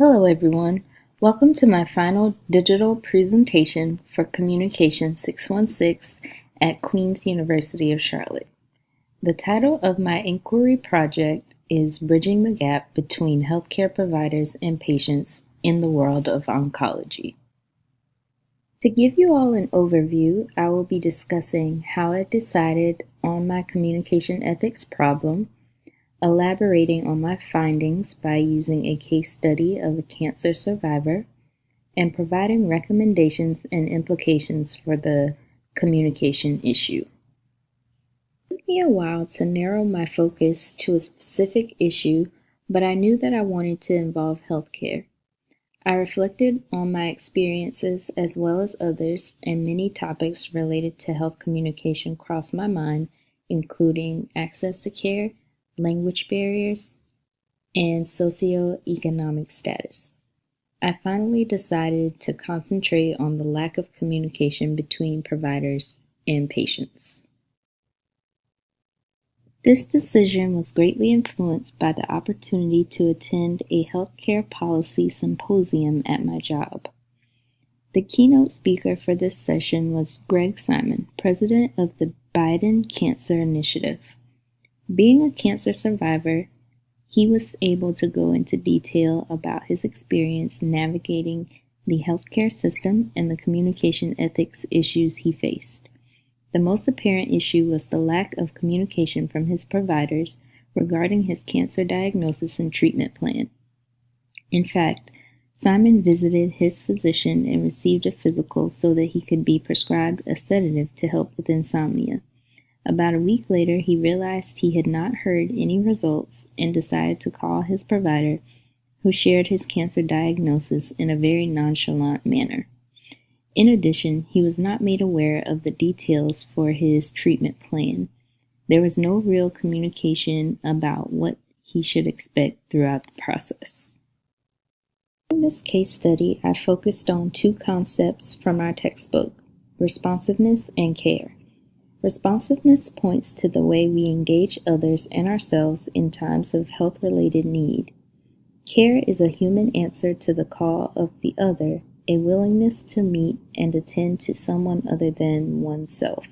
Hello everyone. Welcome to my final digital presentation for Communication 616 at Queen's University of Charlotte. The title of my inquiry project is Bridging the Gap Between Healthcare Providers and Patients in the World of Oncology. To give you all an overview, I will be discussing how I decided on my communication ethics problem, elaborating on my findings by using a case study of a cancer survivor, and providing recommendations and implications for the communication issue. It took me a while to narrow my focus to a specific issue, but I knew that I wanted to involve healthcare. I reflected on my experiences as well as others, and many topics related to health communication crossed my mind, including access to care, language barriers, and socioeconomic status. I finally decided to concentrate on the lack of communication between providers and patients. This decision was greatly influenced by the opportunity to attend a healthcare policy symposium at my job. The keynote speaker for this session was Greg Simon, president of the Biden Cancer Initiative. Being a cancer survivor, he was able to go into detail about his experience navigating the healthcare system and the communication ethics issues he faced. The most apparent issue was the lack of communication from his providers regarding his cancer diagnosis and treatment plan. In fact, Simon visited his physician and received a physical so that he could be prescribed a sedative to help with insomnia. About a week later, he realized he had not heard any results and decided to call his provider, who shared his cancer diagnosis in a very nonchalant manner. In addition, he was not made aware of the details for his treatment plan. There was no real communication about what he should expect throughout the process. In this case study, I focused on two concepts from our textbook: responsiveness and care. Responsiveness points to the way we engage others and ourselves in times of health-related need. Care is a human answer to the call of the other, a willingness to meet and attend to someone other than oneself.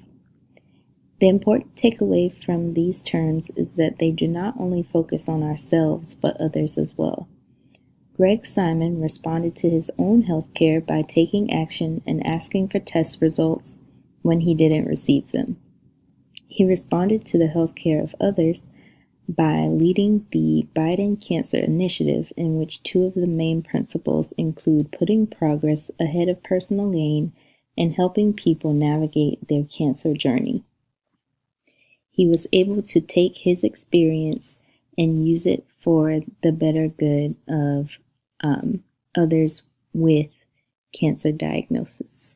The important takeaway from these terms is that they do not only focus on ourselves, but others as well. Greg Simon responded to his own health care by taking action and asking for test results when he didn't receive them. He responded to the health care of others by leading the Biden Cancer Initiative, in which two of the main principles include putting progress ahead of personal gain and helping people navigate their cancer journey. He was able to take his experience and use it for the better good of others with cancer diagnosis.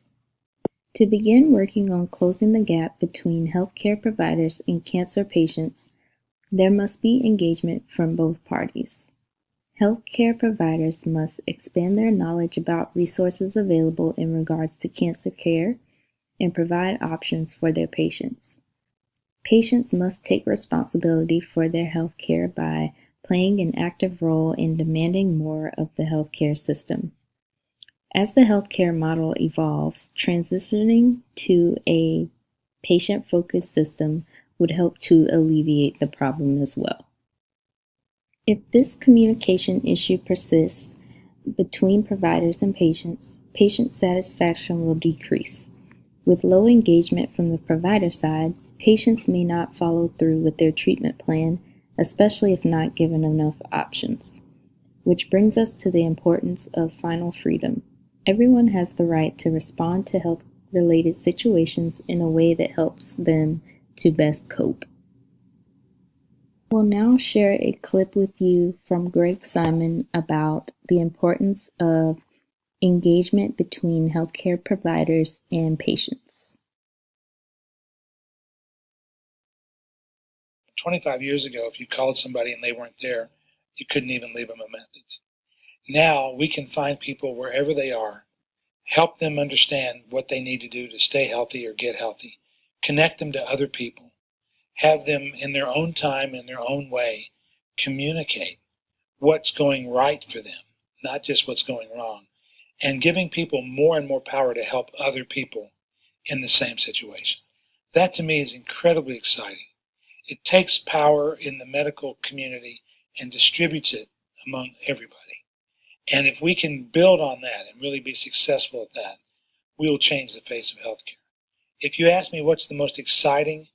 To begin working on closing the gap between healthcare providers and cancer patients, there must be engagement from both parties. Healthcare providers must expand their knowledge about resources available in regards to cancer care and provide options for their patients. Patients must take responsibility for their health care by playing an active role in demanding more of the healthcare system. As the healthcare model evolves, transitioning to a patient-focused system would help to alleviate the problem as well. If this communication issue persists between providers and patients, patient satisfaction will decrease. With low engagement from the provider side, patients may not follow through with their treatment plan, especially if not given enough options. Which brings us to the importance of final freedom. Everyone has the right to respond to health-related situations in a way that helps them to best cope. I will now share a clip with you from Greg Simon about the importance of engagement between healthcare providers and patients. 25 years ago, if you called somebody and they weren't there, you couldn't even leave them a message. Now we can find people wherever they are, help them understand what they need to do to stay healthy or get healthy, connect them to other people, have them in their own time, in their own way, communicate what's going right for them, not just what's going wrong, and giving people more and more power to help other people in the same situation. That to me is incredibly exciting. It takes power in the medical community and distributes it among everybody. And if we can build on that and really be successful at that, we will change the face of healthcare. If you ask me what's the most exciting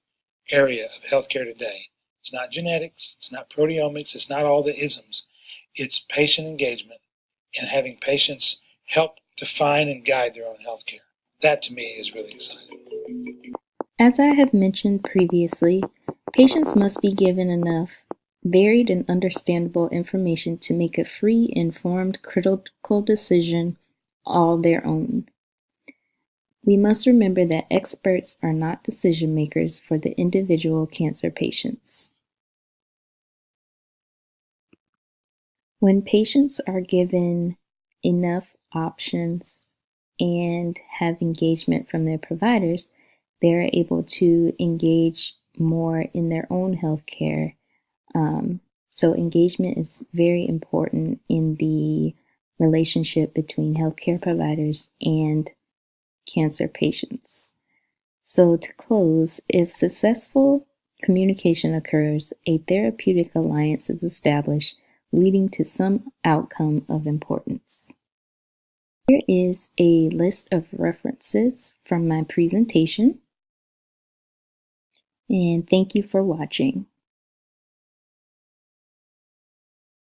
area of healthcare today, it's not genetics, it's not proteomics, it's not all the isms. It's patient engagement and having patients help define and guide their own healthcare. That to me is really exciting. As I have mentioned previously, patients must be given enough varied and understandable information to make a free, informed, critical decision all their own. We must remember that experts are not decision makers for the individual cancer patients. When patients are given enough options and have engagement from their providers, they are able to engage more in their own healthcare. So engagement is very important in the relationship between healthcare providers and cancer patients. So to close, if successful communication occurs, a therapeutic alliance is established, leading to some outcome of importance. Here is a list of references from my presentation, and thank you for watching.